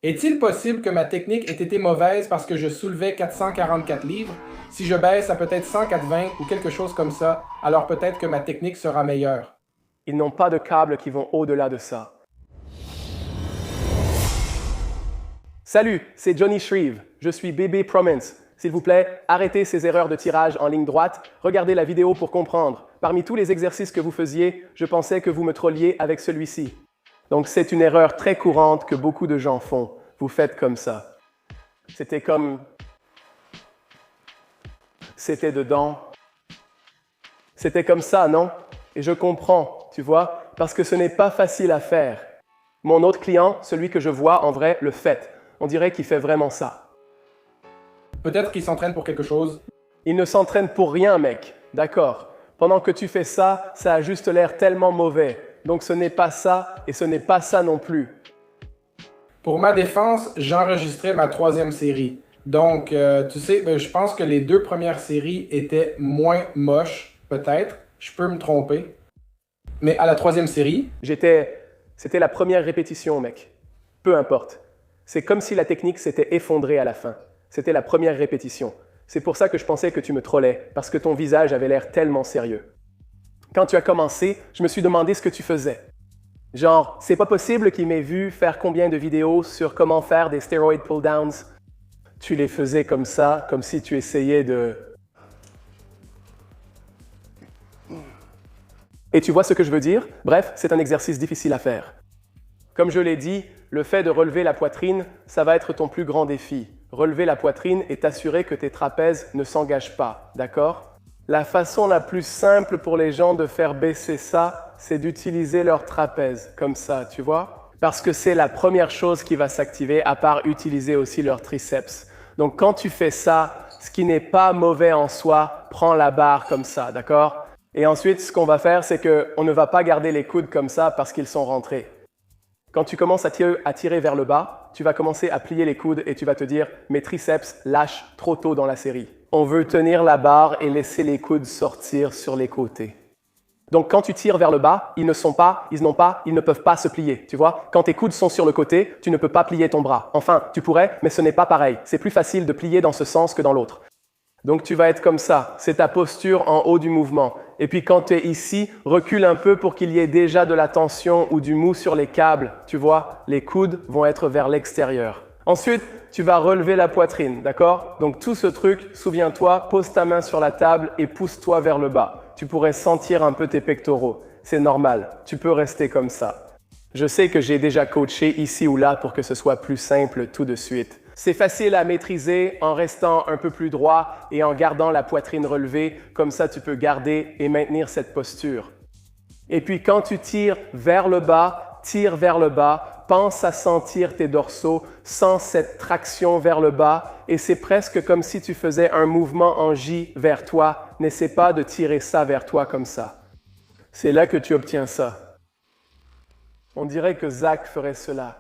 Est-il possible que ma technique ait été mauvaise parce que je soulevais 444 livres? Si je baisse à peut-être 180 ou quelque chose comme ça, alors peut-être que ma technique sera meilleure. Ils n'ont pas de câbles qui vont au-delà de ça. Salut, c'est Johnny Shreve. Je suis Bébé Promens. S'il vous plaît, arrêtez ces erreurs de tirage en ligne droite. Regardez la vidéo pour comprendre. Parmi tous les exercices que vous faisiez, je pensais que vous me trolliez avec celui-ci. Donc c'est une erreur très courante que beaucoup de gens font. Vous faites comme ça. C'était dedans. C'était comme ça, non? Et je comprends, tu vois, parce que ce n'est pas facile à faire. Mon autre client, celui que je vois en vrai, le fait. On dirait qu'il fait vraiment ça. Peut-être qu'il s'entraîne pour quelque chose. Il ne s'entraîne pour rien, mec. D'accord. Pendant que tu fais ça, ça a juste l'air tellement mauvais. Donc ce n'est pas ça et ce n'est pas ça non plus. Pour ma défense, j'enregistrais ma 3e série. Donc, tu sais, je pense que les 2 premières séries étaient moins moches, peut-être. Je peux me tromper. Mais à la 3e série, C'était la première répétition, mec. Peu importe. C'est comme si la technique s'était effondrée à la fin. C'était la première répétition. C'est pour ça que je pensais que tu me trollais, parce que ton visage avait l'air tellement sérieux. Quand tu as commencé, je me suis demandé ce que tu faisais. Genre, c'est pas possible qu'il m'ait vu faire combien de vidéos sur comment faire des steroid pull-downs. Tu les faisais comme ça, comme si tu essayais de... Et tu vois ce que je veux dire? Bref, c'est un exercice difficile à faire. Comme je l'ai dit, le fait de relever la poitrine, ça va être ton plus grand défi. Relever la poitrine et t'assurer que tes trapèzes ne s'engagent pas, d'accord? La façon la plus simple pour les gens de faire baisser ça, c'est d'utiliser leur trapèze, comme ça, tu vois? Parce que c'est la première chose qui va s'activer, à part utiliser aussi leur triceps. Donc quand tu fais ça, ce qui n'est pas mauvais en soi, prends la barre comme ça, d'accord? Et ensuite, ce qu'on va faire, c'est qu'on ne va pas garder les coudes comme ça parce qu'ils sont rentrés. Quand tu commences à tirer vers le bas, tu vas commencer à plier les coudes et tu vas te dire « mes triceps lâchent trop tôt dans la série ». On veut tenir la barre et laisser les coudes sortir sur les côtés. Donc quand tu tires vers le bas, ils ne peuvent pas se plier, tu vois? Quand tes coudes sont sur le côté, tu ne peux pas plier ton bras. Enfin, tu pourrais, mais ce n'est pas pareil. C'est plus facile de plier dans ce sens que dans l'autre. Donc tu vas être comme ça, c'est ta posture en haut du mouvement. Et puis quand tu es ici, recule un peu pour qu'il y ait déjà de la tension ou du mou sur les câbles. Tu vois, les coudes vont être vers l'extérieur. Ensuite, tu vas relever la poitrine, d'accord? Donc tout ce truc, souviens-toi, pose ta main sur la table et pousse-toi vers le bas. Tu pourrais sentir un peu tes pectoraux. C'est normal, tu peux rester comme ça. Je sais que j'ai déjà coaché ici ou là pour que ce soit plus simple tout de suite. C'est facile à maîtriser en restant un peu plus droit et en gardant la poitrine relevée. Comme ça, tu peux garder et maintenir cette posture. Et puis, quand tu tires vers le bas, tire vers le bas. Pense à sentir tes dorsaux, sens cette traction vers le bas. Et c'est presque comme si tu faisais un mouvement en J vers toi. N'essaie pas de tirer ça vers toi comme ça. C'est là que tu obtiens ça. On dirait que Zach ferait cela.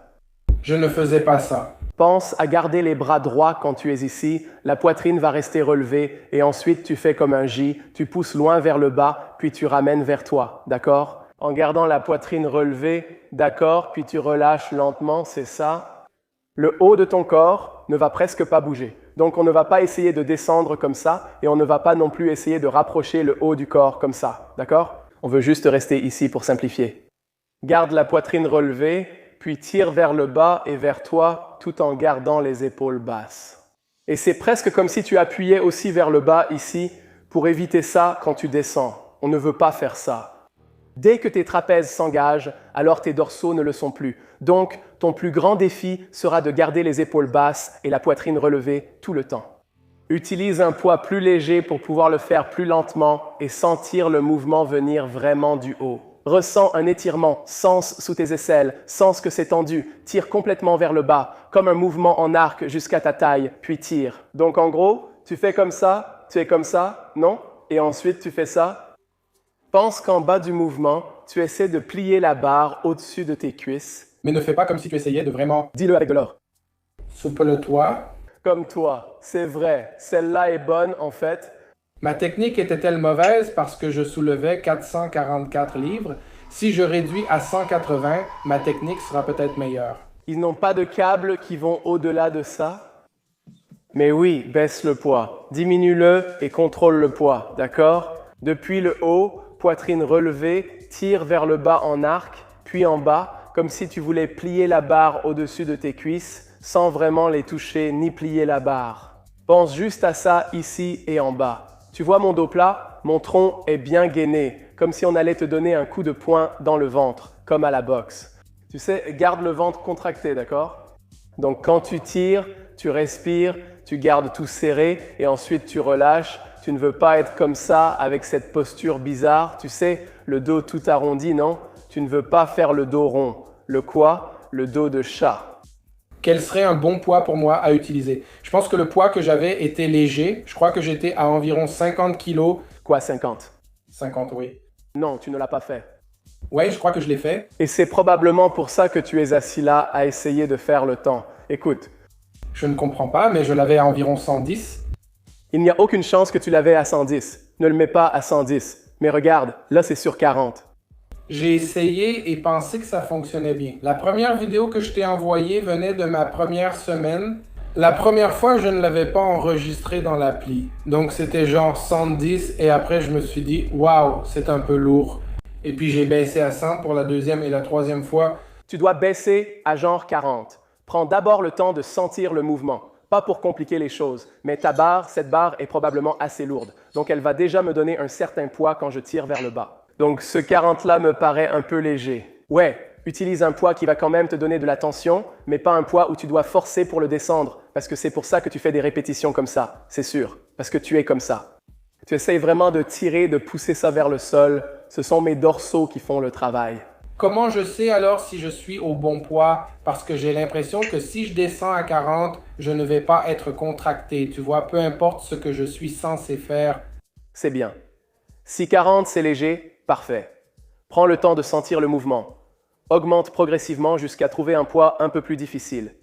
je ne faisais pas ça. Pense à garder les bras droits quand tu es ici, la poitrine va rester relevée et ensuite tu fais comme un J, tu pousses loin vers le bas, puis tu ramènes vers toi, d'accord? En gardant la poitrine relevée, d'accord, puis tu relâches lentement, c'est ça. Le haut de ton corps ne va presque pas bouger. Donc on ne va pas essayer de descendre comme ça et on ne va pas non plus essayer de rapprocher le haut du corps comme ça, d'accord? On veut juste rester ici pour simplifier. Garde la poitrine relevée, puis tire vers le bas et vers toi tout en gardant les épaules basses. Et c'est presque comme si tu appuyais aussi vers le bas ici pour éviter ça quand tu descends. On ne veut pas faire ça. Dès que tes trapèzes s'engagent, alors tes dorsaux ne le sont plus. Donc, ton plus grand défi sera de garder les épaules basses et la poitrine relevée tout le temps. Utilise un poids plus léger pour pouvoir le faire plus lentement et sentir le mouvement venir vraiment du haut. Ressens un étirement, sens sous tes aisselles, sens que c'est tendu, tire complètement vers le bas, comme un mouvement en arc jusqu'à ta taille, puis tire. Donc en gros, tu fais comme ça, tu es comme ça, non? Et ensuite tu fais ça. Pense qu'en bas du mouvement, tu essaies de plier la barre au-dessus de tes cuisses. Mais ne fais pas comme si tu essayais de vraiment... Dis-le avec de l'or. Souple-toi. Comme toi, c'est vrai, celle-là est bonne en fait. Ma technique était-elle mauvaise parce que je soulevais 444 livres? Si je réduis à 180, ma technique sera peut-être meilleure. Ils n'ont pas de câbles qui vont au-delà de ça. Mais oui, baisse le poids. Diminue-le et contrôle le poids, d'accord? Depuis le haut, poitrine relevée, tire vers le bas en arc, puis en bas, comme si tu voulais plier la barre au-dessus de tes cuisses, sans vraiment les toucher ni plier la barre. Pense juste à ça ici et en bas. Tu vois mon dos plat? Mon tronc est bien gainé, comme si on allait te donner un coup de poing dans le ventre, comme à la boxe. Tu sais, garde le ventre contracté, d'accord? Donc quand tu tires, tu respires, tu gardes tout serré et ensuite tu relâches. Tu ne veux pas être comme ça avec cette posture bizarre. Tu sais, le dos tout arrondi, non? Tu ne veux pas faire le dos rond. Le quoi? Le dos de chat. Quel serait un bon poids pour moi à utiliser? Je pense que le poids que j'avais était léger. Je crois que j'étais à environ 50 kilos. Quoi, 50? 50, oui. Non, tu ne l'as pas fait. Oui, je crois que je l'ai fait. Et c'est probablement pour ça que tu es assis là à essayer de faire le temps. Écoute. Je ne comprends pas, mais je l'avais à environ 110. Il n'y a aucune chance que tu l'avais à 110. Ne le mets pas à 110. Mais regarde, là c'est sur 40. J'ai essayé et pensé que ça fonctionnait bien. La première vidéo que je t'ai envoyée venait de ma première semaine. La première fois, je ne l'avais pas enregistré dans l'appli. Donc c'était genre 110 et après je me suis dit « Waouh, c'est un peu lourd ». Et puis j'ai baissé à 100 pour la deuxième et la troisième fois. Tu dois baisser à genre 40. Prends d'abord le temps de sentir le mouvement. Pas pour compliquer les choses, mais ta barre, cette barre est probablement assez lourde. Donc elle va déjà me donner un certain poids quand je tire vers le bas. Donc ce 40-là me paraît un peu léger. Ouais, utilise un poids qui va quand même te donner de la tension, mais pas un poids où tu dois forcer pour le descendre, parce que c'est pour ça que tu fais des répétitions comme ça, c'est sûr, parce que tu es comme ça. Tu essayes vraiment de tirer, de pousser ça vers le sol. Ce sont mes dorsaux qui font le travail. Comment je sais alors si je suis au bon poids? Parce que j'ai l'impression que si je descends à 40, je ne vais pas être contracté. Tu vois, peu importe ce que je suis censé faire. C'est bien. Si 40 c'est léger, parfait. Prends le temps de sentir le mouvement. Augmente progressivement jusqu'à trouver un poids un peu plus difficile.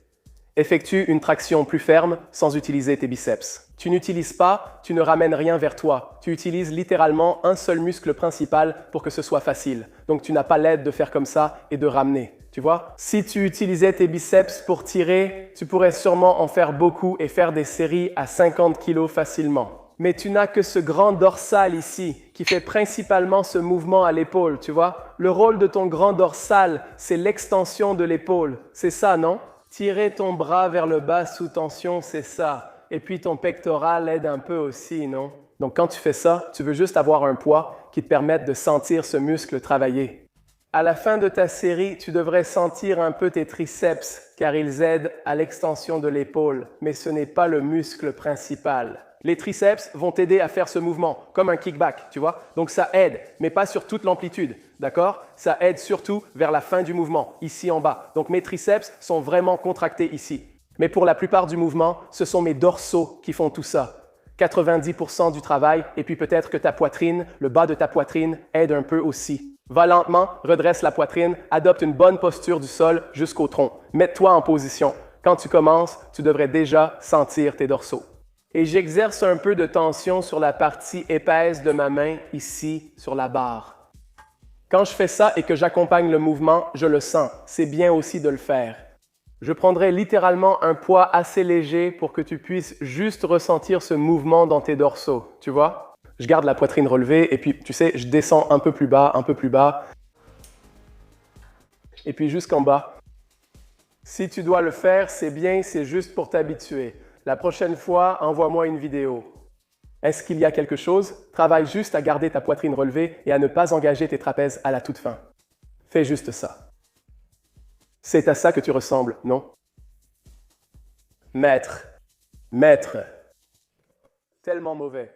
Effectue une traction plus ferme sans utiliser tes biceps. Tu n'utilises pas, tu ne ramènes rien vers toi. Tu utilises littéralement un seul muscle principal pour que ce soit facile. Donc tu n'as pas l'aide de faire comme ça et de ramener. Tu vois? Si tu utilisais tes biceps pour tirer, tu pourrais sûrement en faire beaucoup et faire des séries à 50 kg facilement. Mais tu n'as que ce grand dorsal ici qui fait principalement ce mouvement à l'épaule, tu vois? Le rôle de ton grand dorsal, c'est l'extension de l'épaule. C'est ça, non? Tirer ton bras vers le bas sous tension, c'est ça. Et puis ton pectoral aide un peu aussi, non? Donc quand tu fais ça, tu veux juste avoir un poids qui te permette de sentir ce muscle travailler. À la fin de ta série, tu devrais sentir un peu tes triceps car ils aident à l'extension de l'épaule, mais ce n'est pas le muscle principal. Les triceps vont t'aider à faire ce mouvement, comme un kickback, tu vois? Donc ça aide, mais pas sur toute l'amplitude, d'accord? Ça aide surtout vers la fin du mouvement, ici en bas. Donc mes triceps sont vraiment contractés ici. Mais pour la plupart du mouvement, ce sont mes dorsaux qui font tout ça. 90% du travail, et puis peut-être que ta poitrine, le bas de ta poitrine, aide un peu aussi. Va lentement, redresse la poitrine, adopte une bonne posture du sol jusqu'au tronc. Mets-toi en position. Quand tu commences, tu devrais déjà sentir tes dorsaux. Et j'exerce un peu de tension sur la partie épaisse de ma main, ici, sur la barre. Quand je fais ça et que j'accompagne le mouvement, je le sens. C'est bien aussi de le faire. Je prendrai littéralement un poids assez léger pour que tu puisses juste ressentir ce mouvement dans tes dorsaux, tu vois? Je garde la poitrine relevée et puis, tu sais, je descends un peu plus bas, et puis jusqu'en bas. Si tu dois le faire, c'est bien, c'est juste pour t'habituer. La prochaine fois, envoie-moi une vidéo. Est-ce qu'il y a quelque chose? Travaille juste à garder ta poitrine relevée et à ne pas engager tes trapèzes à la toute fin. Fais juste ça. C'est à ça que tu ressembles, non? Maître. Tellement mauvais.